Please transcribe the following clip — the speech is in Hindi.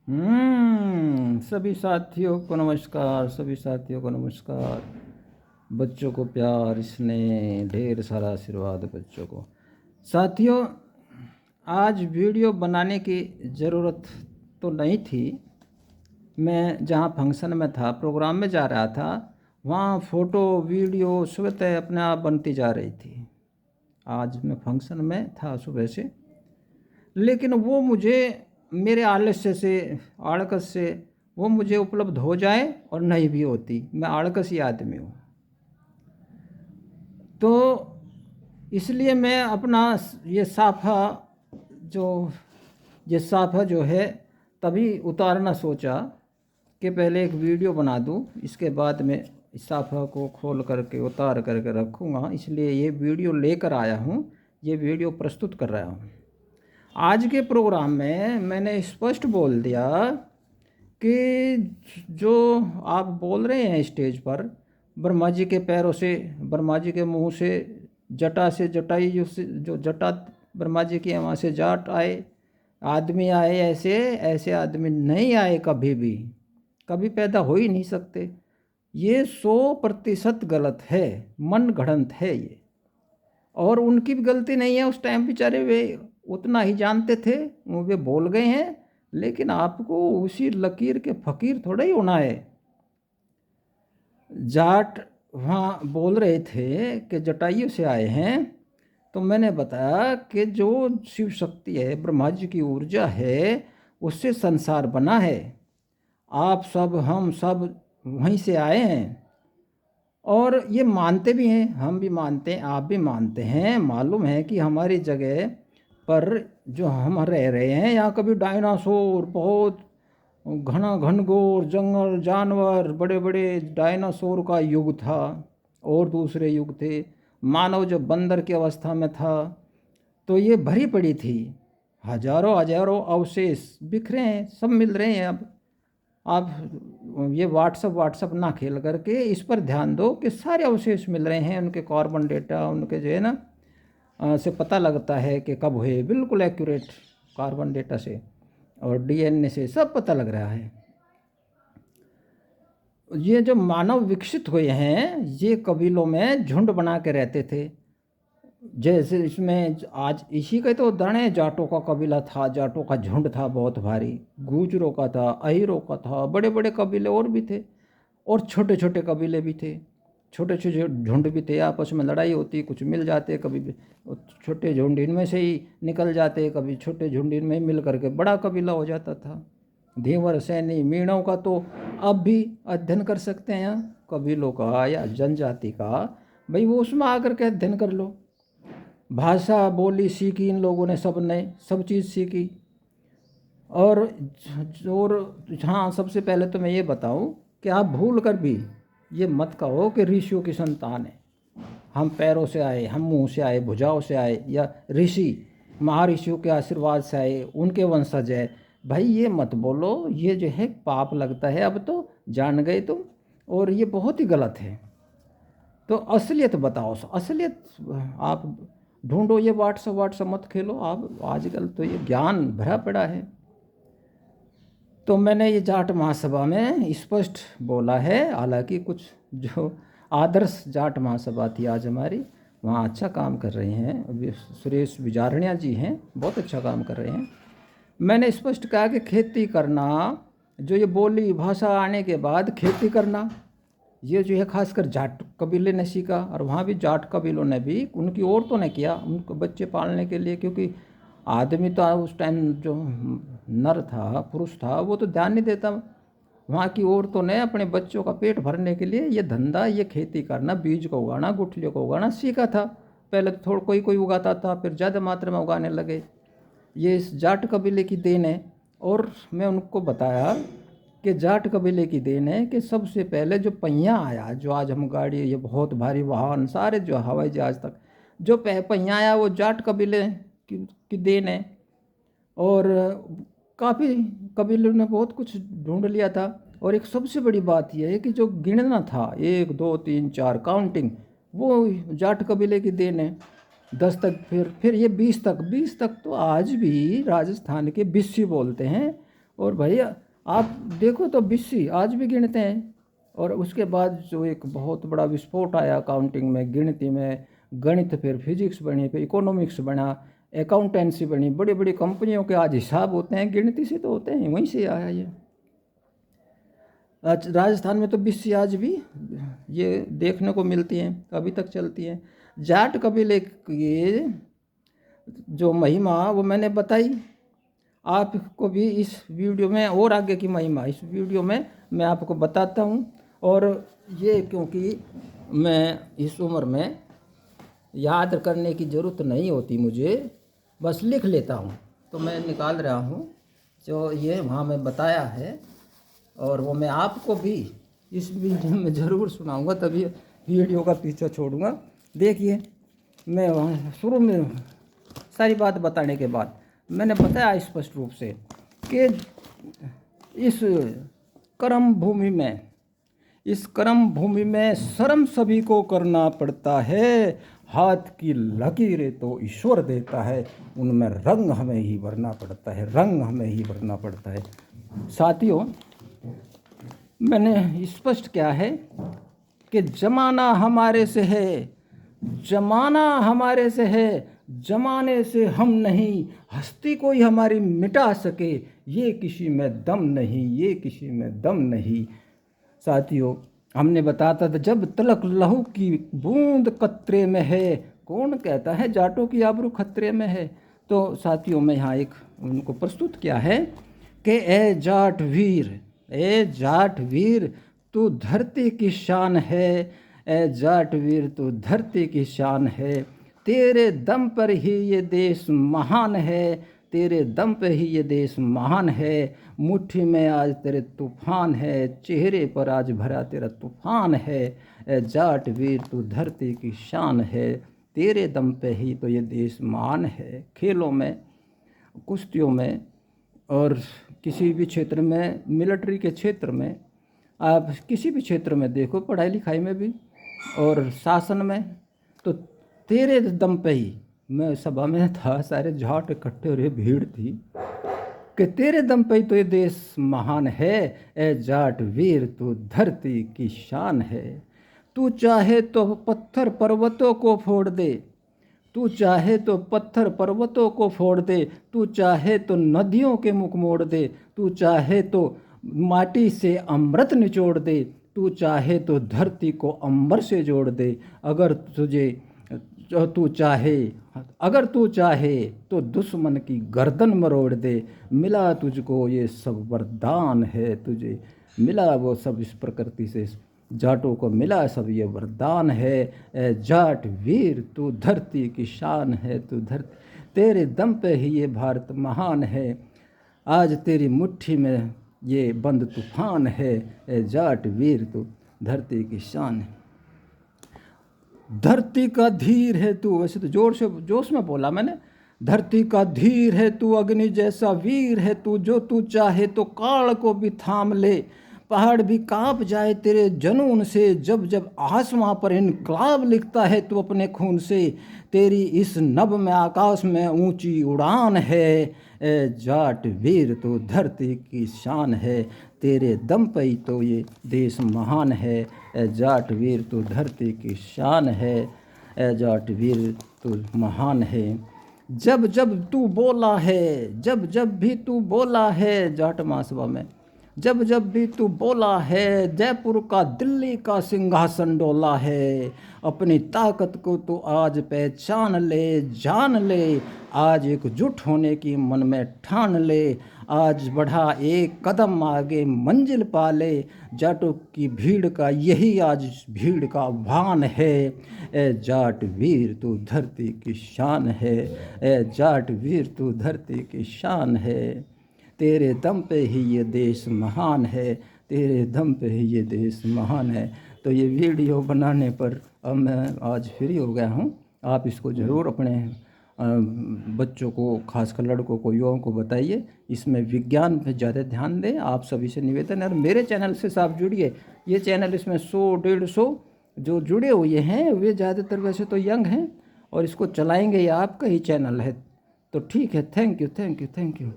सभी साथियों को नमस्कार, सभी साथियों को नमस्कार। बच्चों को प्यार, स्नेह, ढेर सारा आशीर्वाद बच्चों को। साथियों, आज वीडियो बनाने की ज़रूरत तो नहीं थी। मैं जहाँ फंक्शन में था, प्रोग्राम में जा रहा था, वहाँ फ़ोटो वीडियो स्वतः अपने आप बनती जा रही थी। आज मैं फंक्शन में था सुबह से, लेकिन वो मुझे मेरे आलस्य से, आड़कस से वो मुझे उपलब्ध हो जाए और नहीं भी होती। मैं आड़कसी आदमी हूँ, तो इसलिए मैं अपना ये साफा जो ये साफा जो है तभी उतारना सोचा कि पहले एक वीडियो बना दूँ, इसके बाद मैं इस साफा को खोल करके उतार करके रखूँगा। इसलिए ये वीडियो लेकर आया हूँ, ये वीडियो प्रस्तुत कर रहा हूँ। आज के प्रोग्राम में मैंने स्पष्ट बोल दिया कि जो आप बोल रहे हैं स्टेज पर, ब्रह्मा जी के पैरों से, ब्रह्मा जी के मुंह से, जटा से जटाई जो जटा ब्रह्मा जी की, वहाँ से जाट आए, आदमी आए, ऐसे ऐसे आदमी नहीं आए, कभी भी कभी पैदा हो ही नहीं सकते। ये 100% गलत है, मन गढ़ंत है ये। और उनकी भी गलती नहीं है, उस टाइम बेचारे वे उतना ही जानते थे, वे बोल गए हैं। लेकिन आपको उसी लकीर के फ़कीर थोड़ा ही होना है। जाट वहाँ बोल रहे थे कि जटाइयों से आए हैं, तो मैंने बताया कि जो शिव शक्ति है, ब्रह्मा जी की ऊर्जा है, उससे संसार बना है। आप सब, हम सब वहीं से आए हैं और ये मानते भी हैं, हम भी मानते हैं, आप भी मानते हैं। मालूम है कि हमारी जगह पर जो हम रह रहे हैं, यहाँ कभी डायनासोर, बहुत घना घनघोर जंगल, जानवर, बड़े बड़े डायनासोर का युग था और दूसरे युग थे। मानव जब बंदर की अवस्था में था तो ये भरी पड़ी थी, हजारों हजारों अवशेष बिखरे हैं, सब मिल रहे हैं। अब आप ये व्हाट्सअप ना खेल करके इस पर ध्यान दो कि सारे अवशेष मिल रहे हैं, उनके कार्बन डेटा, उनके जो है ना से पता लगता है कि कब हुए, बिल्कुल एक्यूरेट कार्बन डेटा से और डीएनए से सब पता लग रहा है। ये जो मानव विकसित हुए हैं, ये कबीलों में झुंड बना के रहते थे। जैसे इसमें आज इसी का तो उदाहरण है, जाटों का कबीला था, जाटों का झुंड था बहुत भारी, गुजरों का था, अहिरों का था, बड़े बड़े कबीले और भी थे, और छोटे छोटे कबीले भी थे, छोटे छोटे झुंड भी थे। आपस में लड़ाई होती, कुछ मिल जाते, कभी छोटे झुंड इनमें से ही निकल जाते, कभी छोटे झुंड इनमें मिल करके बड़ा कबीला हो जाता था। धीवर, सैनी, मीणों का तो अब भी अध्ययन कर सकते हैं, कबीलों का या जनजाति का, भाई वो उसमें आकर के अध्ययन कर लो। भाषा बोली सीखी इन लोगों ने, सब ने सब चीज़ सीखी। और हाँ, सबसे पहले तो मैं ये बताऊं कि आप भूल कर भी ये मत कहो कि ऋषियों की संतान है, हम पैरों से आए, हम मुंह से आए, भुजाओं से आए, या ऋषि महर्षियों के आशीर्वाद से आए, उनके वंशज है। भाई ये मत बोलो, ये जो है पाप लगता है। अब तो जान गए तुम, और ये बहुत ही गलत है। तो असलियत बताओ, असलियत आप ढूंढो। ये व्हाट्सअप मत खेलो आप, आजकल तो ये ज्ञान भरा पड़ा है। तो मैंने ये जाट महासभा में स्पष्ट बोला है, हालांकि कुछ जो आदर्श जाट महासभा थी आज हमारी, वहाँ अच्छा काम कर रहे हैं, सुरेश विजारणिया जी हैं, बहुत अच्छा काम कर रहे हैं। मैंने स्पष्ट कहा कि खेती करना, जो ये बोली भाषा आने के बाद खेती करना, ये जो है खासकर जाट कबीले ने सीखा। और वहाँ भी जाट कबीलों ने भी, उनकी औरतों ने किया, उनको बच्चे पालने के लिए, क्योंकि आदमी तो उस टाइम जो नर था, पुरुष था, वो तो ध्यान नहीं देता। वहाँ की औरतों ने अपने बच्चों का पेट भरने के लिए ये धंधा, ये खेती करना, बीज को उगाना, गुठलियों को उगाना सीखा था। पहले तो थोड़ा कोई कोई उगाता था, फिर ज़्यादा मात्रा में उगाने लगे। ये इस जाट कबीले की देन है। और मैं उनको बताया कि जाट कबीले की देन है कि सबसे पहले जो पहिया आया, जो आज हम गाड़ी, ये बहुत भारी वाहन, सारे जो हवाई जहाज तक जो पहिया आया, वो जाट कबीले की देन है। और काफ़ी कबीलों ने बहुत कुछ ढूंढ लिया था। और एक सबसे बड़ी बात यह है कि जो गिनना था, 1 2 3 4 काउंटिंग, वो जाट कबीले की देन है। 10 तक, फिर ये 20 तक, 20 तक तो आज भी राजस्थान के बिस्सी बोलते हैं, और भैया आप देखो तो बिस्सी आज भी गिनते हैं। और उसके बाद जो एक बहुत बड़ा विस्फोट आया अकाउंटिंग में, गिनती में, गणित, फिर फिजिक्स बनी, फिर इकोनॉमिक्स बना, अकाउंटेंसी बनी, बड़ी बड़ी कंपनियों के आज हिसाब होते हैं, गिनती से तो होते हैं, वहीं से आया ये। आज राजस्थान में तो बिस्सी आज भी ये देखने को मिलती हैं, अभी तक चलती हैं। जाट कबीले की जो महिमा वो मैंने बताई आपको भी इस वीडियो में, और आगे की महिमा इस वीडियो में मैं आपको बताता हूँ। और ये क्योंकि मैं इस उम्र में याद करने की ज़रूरत नहीं होती मुझे, बस लिख लेता हूँ, तो मैं निकाल रहा हूँ जो ये वहाँ मैं बताया है, और वो मैं आपको भी इस वीडियो में ज़रूर सुनाऊँगा, तभी वीडियो का पीछा छोड़ूंगा। देखिए मैं वहाँ शुरू में सारी बात बताने के बाद मैंने बताया स्पष्ट रूप से कि इस कर्म भूमि में, इस कर्म भूमि में श्रम सभी को करना पड़ता है, हाथ की लकीरें तो ईश्वर देता है, उनमें रंग हमें ही भरना पड़ता है, रंग हमें ही भरना पड़ता है। साथियों, मैंने स्पष्ट किया है कि जमाना हमारे से है, जमाना हमारे से है, जमाने से हम नहीं, हस्ती कोई हमारी मिटा सके, ये किसी में दम नहीं, ये किसी में दम नहीं। साथियों, हमने बताता था जब तलक लहू की बूंद कतरे में है, कौन कहता है जाटों की आबरू खतरे में है। तो साथियों, मैं यहाँ एक उनको प्रस्तुत किया है कि ए जाट वीर, ए जाट वीर तू धरती की शान है, ए जाट वीर तू धरती की शान है, तेरे दम पर ही ये देश महान है, तेरे दम पे ही ये देश महान है, मुट्ठी में आज तेरे तूफान है, चेहरे पर आज भरा तेरा तूफान है, ए जाट वीर तू धरती की शान है, तेरे दम पे ही तो ये देश महान है। खेलों में, कुश्तियों में, और किसी भी क्षेत्र में, मिलिट्री के क्षेत्र में, आप किसी भी क्षेत्र में देखो, पढ़ाई लिखाई में भी और शासन में, तो तेरे दम पे ही, मैं सभा में था, सारे जाट इकट्ठे हो रहे, भीड़ थी, कि तेरे दम पे ही तो ये देश महान है, ए जाट वीर तू धरती की शान है। तू चाहे तो पत्थर पर्वतों को फोड़ दे, तू चाहे तो पत्थर पर्वतों को फोड़ दे, तू चाहे तो नदियों के मुख मोड़ दे, तू चाहे तो माटी से अमृत निचोड़ दे, तू चाहे तो धरती को अंबर से जोड़ दे, अगर तू चाहे, अगर तू चाहे तो दुश्मन की गर्दन मरोड़ दे, मिला तुझको ये सब वरदान है, तुझे मिला वो सब इस प्रकृति से, जाटों को मिला सब ये वरदान है, ए जाट वीर तू धरती की शान है, तू धरती, तेरे दम पे ही ये भारत महान है, आज तेरी मुट्ठी में ये बंद तूफान है, ए जाट वीर तू धरती की शान है। धरती का धीर है तू, वैसे तो जोर से जोश में बोला मैंने, धरती का धीर है तू, अग्नि जैसा वीर है तू, जो तू चाहे तो काल को भी थाम ले, पहाड़ भी कांप जाए तेरे जनून से, जब जब आसमां पर इनकलाब लिखता है तू अपने खून से, तेरी इस नभ में आकाश में ऊंची उड़ान है, ए जाट वीर तू धरती की शान है, तेरे दम पे ही तो ये देश महान है, ए जाट वीर तू धरती की शान है, ए जाट वीर तू महान है। जब जब तू बोला है, जब जब भी तू बोला है, जाट महासभा में, जब जब भी तू बोला है, जयपुर का दिल्ली का सिंहासन डोला है, अपनी ताकत को तू आज पहचान ले, जान ले, आज एकजुट होने की मन में ठान ले, आज बढ़ा एक कदम आगे मंजिल पा ले, जाटों की भीड़ का यही आज भीड़ का आह्वान है, ए जाट वीर तू धरती की शान है, ए जाट वीर तू धरती की शान है, तेरे दम पे ही ये देश महान है, तेरे दम पे ही ये देश महान है। तो ये वीडियो बनाने पर अब मैं आज फ्री हो गया हूँ, आप इसको ज़रूर अपने बच्चों को, खासकर लड़कों को, युवाओं को बताइए, इसमें विज्ञान पे ज़्यादा ध्यान दें। आप सभी से निवेदन है, और मेरे चैनल से आप जुड़िए, ये चैनल इसमें 100-150 जो जुड़े हुए हैं वे ज़्यादातर वैसे तो यंग हैं, और इसको चलाएंगे, ये आपका ही चैनल है। तो ठीक है, thank you, thank you, thank you.